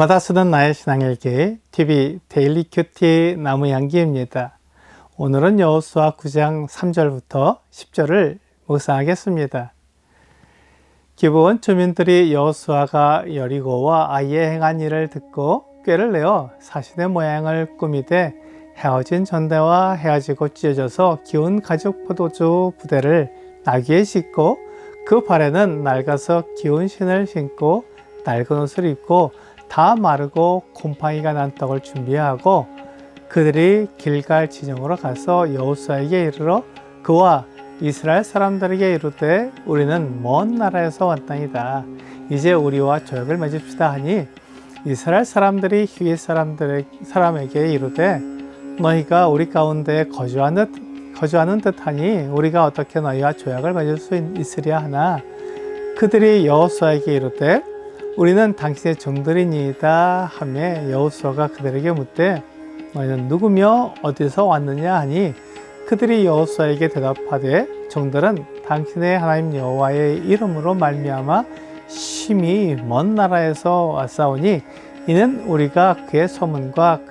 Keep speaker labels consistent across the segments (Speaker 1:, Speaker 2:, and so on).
Speaker 1: 날마다 쓰는 나의 신앙일기 TV 데일리 큐티 나무향기입니다. 오늘은 여호수아 9장 3절부터 10절을 묵상하겠습니다. 기브온 주민들이 여호수아가 여리고와 아이에 행한 일을 듣고 꾀를 내어 사신의 모양을 꾸미되 헤어진 전대와 헤어지고 찢어져서 기운 가죽 포도주 부대를 나귀에 싣고 그 발에는 낡아서 기운 신을 신고 낡은 옷을 입고 다 마르고 곰팡이가 난 떡을 준비하고 그들이 길갈 지정으로 가서 여호수아에게 이르러 그와 이스라엘 사람들에게 이르되 우리는 먼 나라에서 왔나이다. 이제 우리와 조약을 맺읍시다 하니 이스라엘 사람들이 히윗 사람에게 이르되 너희가 우리 가운데 거주하는 듯하니 우리가 어떻게 너희와 조약을 맺을 수 있으랴 하나 그들이 여호수아에게 이르되 우리는 당신의 종들이니이다 하며 여호수아가 그들에게 묻되 너희는 누구며 어디서 왔느냐 하니 그들이 여호수아에게 대답하되 종들은 당신의 하나님 여호와의 이름으로 말미암아 심히 먼 나라에서 왔사오니 이는 우리가 그의 소문과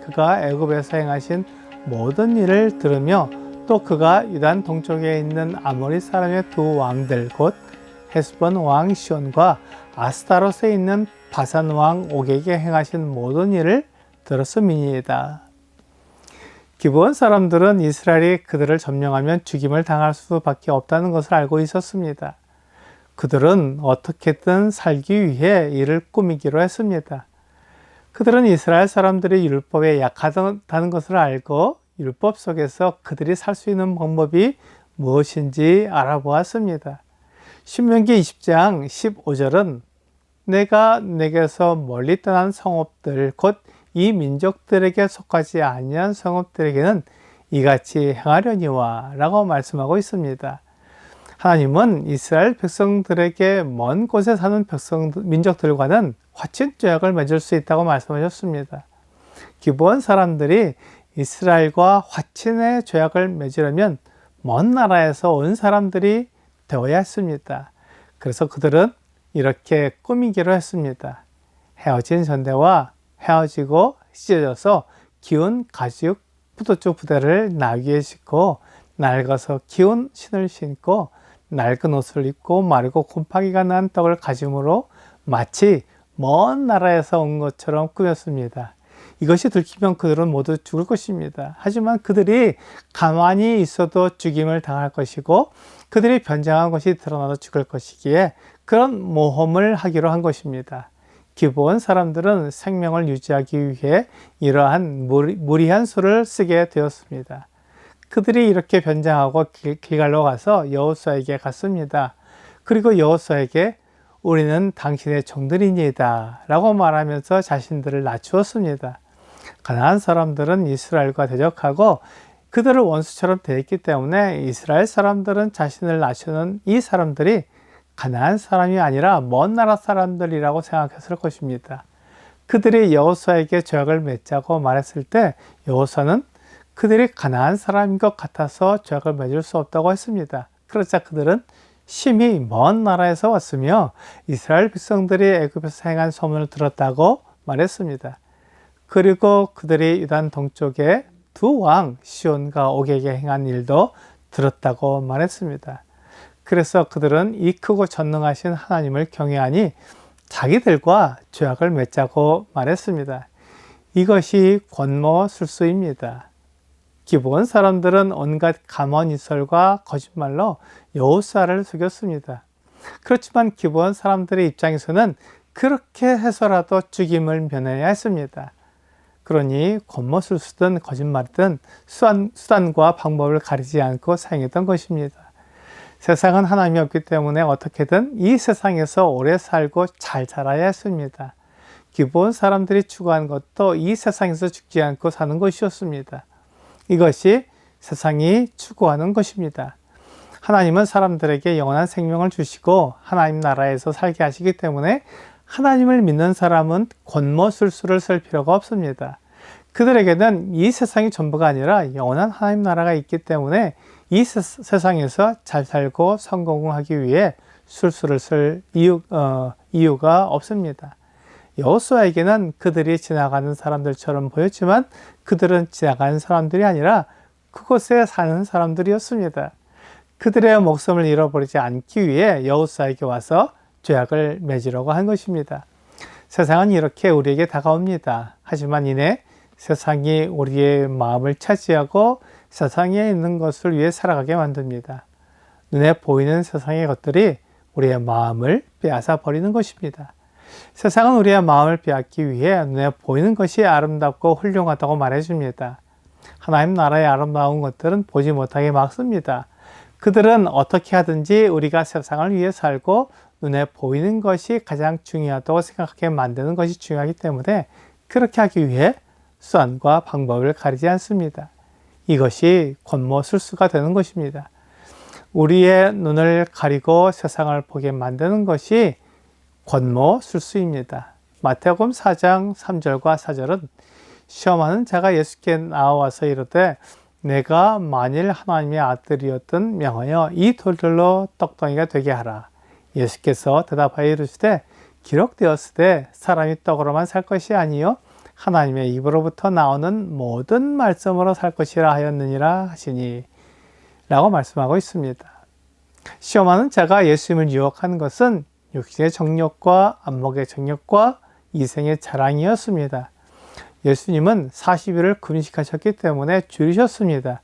Speaker 1: 그가 애굽에서 행하신 모든 일을 들으며 또 그가 유단 동쪽에 있는 아모리 사람의 두 왕들 곧 헤스본 왕 시온과 아스타롯에 있는 바산 왕 옥에게 행하신 모든 일을 들었음이니이다. 기브온 사람들은 이스라엘이 그들을 점령하면 죽임을 당할 수밖에 없다는 것을 알고 있었습니다. 그들은 어떻게든 살기 위해 이를 꾸미기로 했습니다. 그들은 이스라엘 사람들이 율법에 약하다는 것을 알고 율법 속에서 그들이 살 수 있는 방법이 무엇인지 알아보았습니다. 신명기 20장 15절은 내가 내게서 멀리 떠난 성읍들 곧 이 민족들에게 속하지 아니한 성읍들에게는 이같이 행하려니와 라고 말씀하고 있습니다. 하나님은 이스라엘 백성들에게 먼 곳에 사는 민족들과는 화친 조약을 맺을 수 있다고 말씀하셨습니다. 기브온 사람들이 이스라엘과 화친의 조약을 맺으려면 먼 나라에서 온 사람들이 되어야 했습니다. 그래서 그들은 이렇게 꾸미기로 했습니다. 헤어진 전대와 헤어지고 찢어져서 기운 가죽 포도주 부대를 나귀에 싣고 낡아서 기운 신을 신고 낡은 옷을 입고 마르고 곰팡이가 난 떡을 가짐으로 마치 먼 나라에서 온 것처럼 꾸몄습니다. 이것이 들키면 그들은 모두 죽을 것입니다. 하지만 그들이 가만히 있어도 죽임을 당할 것이고 그들이 변장한 것이 드러나도 죽을 것이기에 그런 모험을 하기로 한 것입니다. 기브온 사람들은 생명을 유지하기 위해 이러한 무리한 수를 쓰게 되었습니다. 그들이 이렇게 변장하고 길갈로 가서 여호수아에게 갔습니다. 그리고 여호수아에게 우리는 당신의 종들이니이다 라고 말하면서 자신들을 낮추었습니다. 가나안 사람들은 이스라엘과 대적하고 그들을 원수처럼 대했기 때문에 이스라엘 사람들은 자신을 낮추는 이 사람들이 가나안 사람이 아니라 먼 나라 사람들이라고 생각했을 것입니다. 그들이 여호수아에게 조약을 맺자고 말했을 때 여호수아는 그들이 가나안 사람인 것 같아서 조약을 맺을 수 없다고 했습니다. 그러자 그들은 심히 먼 나라에서 왔으며 이스라엘 백성들이 애굽에서 행한 소문을 들었다고 말했습니다. 그리고 그들이 유단 동쪽에 두 왕 시온과 옥에게 행한 일도 들었다고 말했습니다. 그래서 그들은 이 크고 전능하신 하나님을 경외하니 자기들과 조약을 맺자고 말했습니다. 이것이 권모술수입니다. 기브온 사람들은 온갖 가문이설과 거짓말로 여호수아를 속였습니다. 그렇지만 기브온 사람들의 입장에서는 그렇게 해서라도 죽임을 면해야 했습니다. 그러니 권모술수든 거짓말이든 수단과 방법을 가리지 않고 사용했던 것입니다. 세상은 하나님이 없기 때문에 어떻게든 이 세상에서 오래 살고 잘 자라야 했습니다. 기브온 사람들이 추구한 것도 이 세상에서 죽지 않고 사는 것이었습니다. 이것이 세상이 추구하는 것입니다. 하나님은 사람들에게 영원한 생명을 주시고 하나님 나라에서 살게 하시기 때문에 하나님을 믿는 사람은 권모술수를 쓸 필요가 없습니다. 그들에게는 이 세상이 전부가 아니라 영원한 하나님 나라가 있기 때문에 이 세상에서 잘 살고 성공하기 위해 술수를 쓸 이유가 없습니다. 여호수아에게는 그들이 지나가는 사람들처럼 보였지만 그들은 지나가는 사람들이 아니라 그곳에 사는 사람들이었습니다. 그들의 목숨을 잃어버리지 않기 위해 여호수아에게 와서 죄악을 맺으려고 한 것입니다. 세상은 이렇게 우리에게 다가옵니다. 하지만 이내 세상이 우리의 마음을 차지하고 세상에 있는 것을 위해 살아가게 만듭니다. 눈에 보이는 세상의 것들이 우리의 마음을 빼앗아 버리는 것입니다. 세상은 우리의 마음을 빼앗기 위해 눈에 보이는 것이 아름답고 훌륭하다고 말해줍니다. 하나님 나라의 아름다운 것들은 보지 못하게 막습니다. 그들은 어떻게 하든지 우리가 세상을 위해 살고 눈에 보이는 것이 가장 중요하다고 생각하게 만드는 것이 중요하기 때문에 그렇게 하기 위해 수단과 방법을 가리지 않습니다. 이것이 권모술수가 되는 것입니다. 우리의 눈을 가리고 세상을 보게 만드는 것이 권모술수입니다. 마태복음 4장 3절과 4절은 시험하는 자가 예수께 나와서 이르되 내가 만일 하나님의 아들이었던 명하여 이 돌들로 떡덩이가 되게 하라. 예수께서 대답하여 이르시되 기록되었으되 사람이 떡으로만 살 것이 아니요 하나님의 입으로부터 나오는 모든 말씀으로 살 것이라 하였느니라 하시니 라고 말씀하고 있습니다. 시험하는 자가 예수님을 유혹하는 것은 육신의 정욕과 안목의 정욕과 이생의 자랑이었습니다. 예수님은 40일을 금식하셨기 때문에 줄이셨습니다.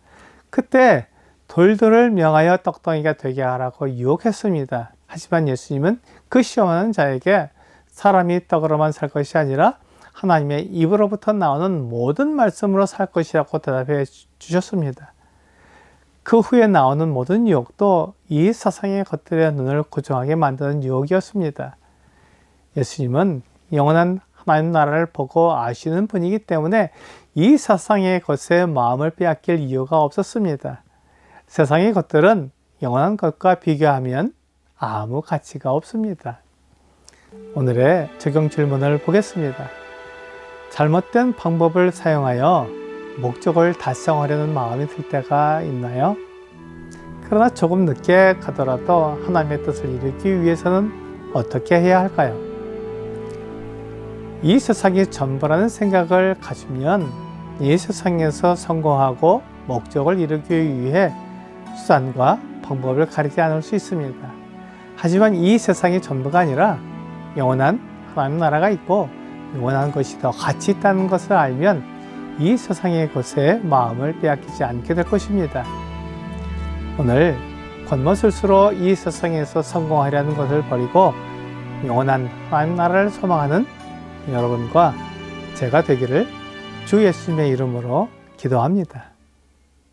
Speaker 1: 그때 돌들을 명하여 떡덩이가 되게 하라고 유혹했습니다. 하지만 예수님은 그 시험하는 자에게 사람이 떡으로만 살 것이 아니라 하나님의 입으로부터 나오는 모든 말씀으로 살 것이라고 대답해 주셨습니다. 그 후에 나오는 모든 유혹도 이 세상의 것들의 눈을 고정하게 만드는 유혹이었습니다. 예수님은 영원한 하나님 나라를 보고 아시는 분이기 때문에 이 세상의 것에 마음을 빼앗길 이유가 없었습니다. 세상의 것들은 영원한 것과 비교하면 아무 가치가 없습니다. 오늘의 적용 질문을 보겠습니다. 잘못된 방법을 사용하여 목적을 달성하려는 마음이 들 때가 있나요? 그러나 조금 늦게 가더라도 하나님의 뜻을 이루기 위해서는 어떻게 해야 할까요? 이 세상이 전부라는 생각을 가지면 이 세상에서 성공하고 목적을 이루기 위해 수단과 방법을 가리지 않을 수 있습니다. 하지만 이 세상이 전부가 아니라 영원한 하나님 나라가 있고 영원한 것이 더 가치 있다는 것을 알면 이 세상의 것에 마음을 빼앗기지 않게 될 것입니다. 오늘 권모술수로 이 세상에서 성공하려는 것을 버리고 영원한 하나님 나라를 소망하는 여러분과 제가 되기를 주 예수님의 이름으로 기도합니다.